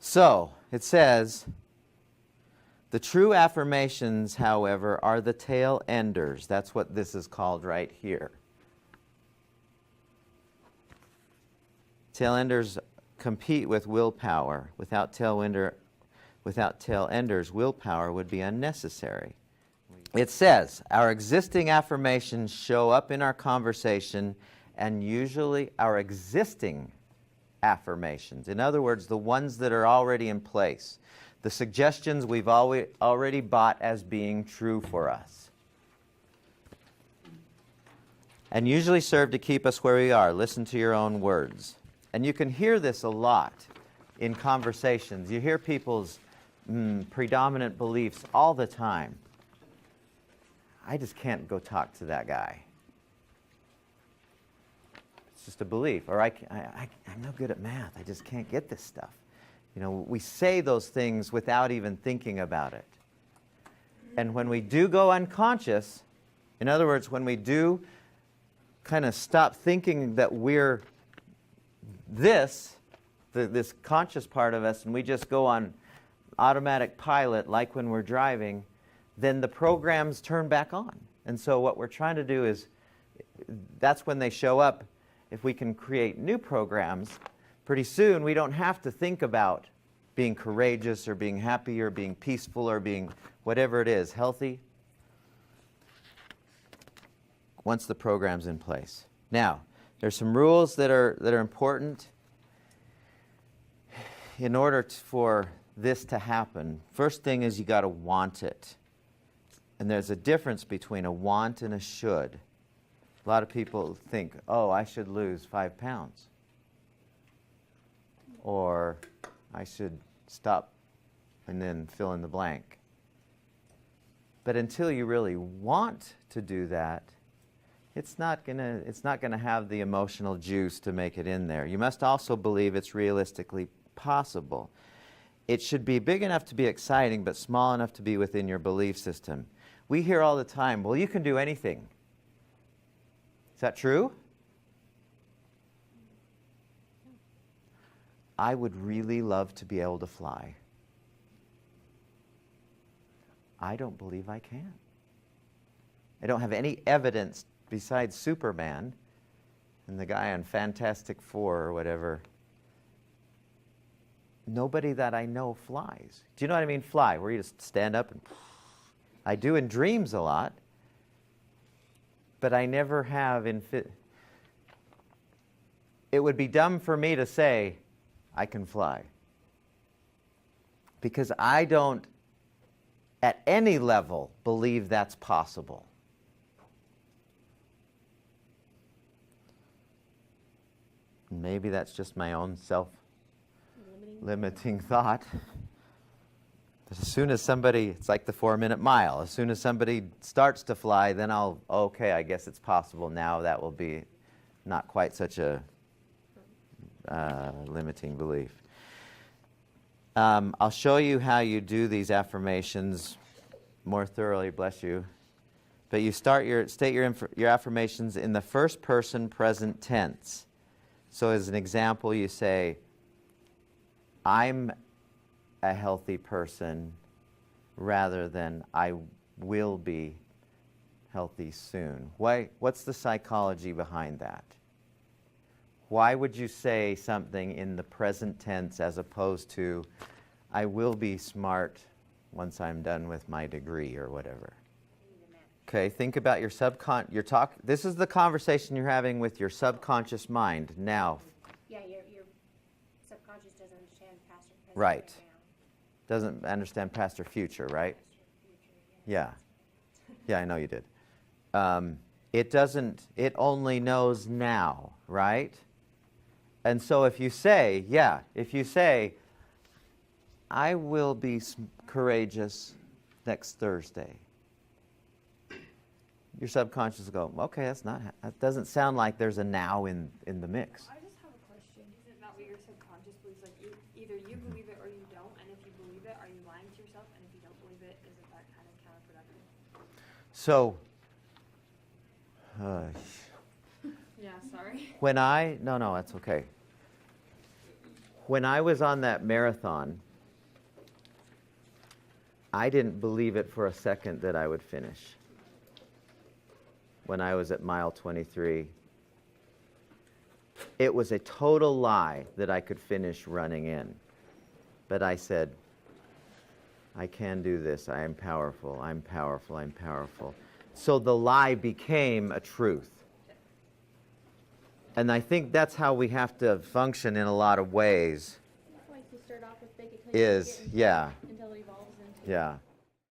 So, it says, the true affirmations, however, are the tail enders. That's what this is called right here. Tail enders compete with willpower. Without tail enders, willpower would be unnecessary. It says, our existing affirmations show up in our conversation, and usually our existing affirmations. In other words, the ones that are already in place. The suggestions we've already bought as being true for us. And usually serve to keep us where we are. Listen to your own words. And you can hear this a lot in conversations. You hear people's predominant beliefs all the time. I just can't go talk to that guy. It's just a belief. Or I'm no good at math. I just can't get this stuff. You know, we say those things without even thinking about it. And when we do go unconscious, in other words, when we do kind of stop thinking that we're this conscious part of us, and we just go on automatic pilot like when we're driving, then the programs turn back on. And so what we're trying to do is, that's when they show up. If we can create new programs, pretty soon we don't have to think about being courageous or being happy or being peaceful or being whatever it is, healthy, once the program's in place. Now, there's some rules that are important in order for this to happen. First thing is you got to want it. And there's a difference between a want and a should. A lot of people think, oh, I should lose 5 pounds. Or I should stop and then fill in the blank. But until you really want to do that, it's not gonna have the emotional juice to make it in there. You must also believe it's realistically possible. It should be big enough to be exciting, but small enough to be within your belief system. We hear all the time, well, you can do anything. Is that true? I would really love to be able to fly. I don't believe I can. I don't have any evidence besides Superman and the guy on Fantastic Four or whatever. Nobody that I know flies. Do you know what I mean, fly? Where you just stand up and... I do in dreams a lot, but I never have in... It would be dumb for me to say, I can fly. Because I don't, at any level, believe that's possible. Maybe that's just my own self-limiting thought. But as soon as somebody, it's like the 4-minute mile. As soon as somebody starts to fly, then okay, I guess it's possible now. That will be not quite such a limiting belief. I'll show you how you do these affirmations more thoroughly, bless you. But you state your affirmations in the first person present tense. So as an example, you say, I'm a healthy person, rather than I will be healthy soon. What's the psychology behind that? Why would you say something in the present tense as opposed to I will be smart once I'm done with my degree or whatever? Okay, think about your this is the conversation you're having with your subconscious mind now. Yeah, your subconscious doesn't understand past or present. Right. Doesn't understand past or future, right? Past or future, yeah. Yeah, I know you did. It only knows now, right? And so if you say, I will be courageous next Thursday, your subconscious will go, okay, that doesn't sound like there's a now in the mix. I just have a question. Is it not what your subconscious believes? Like either you believe it or you don't, and if you believe it, are you lying to yourself? And if you don't believe it, isn't that kind of counterproductive? So, yeah, sorry. no, that's okay. When I was on that marathon, I didn't believe it for a second that I would finish. When I was at mile 23, it was a total lie that I could finish running in. But I said, I can do this. I am powerful. I'm powerful. I'm powerful. So the lie became a truth. And I think that's how we have to function in a lot of ways. Like you start off with big Is, yeah. until it evolves into. Yeah.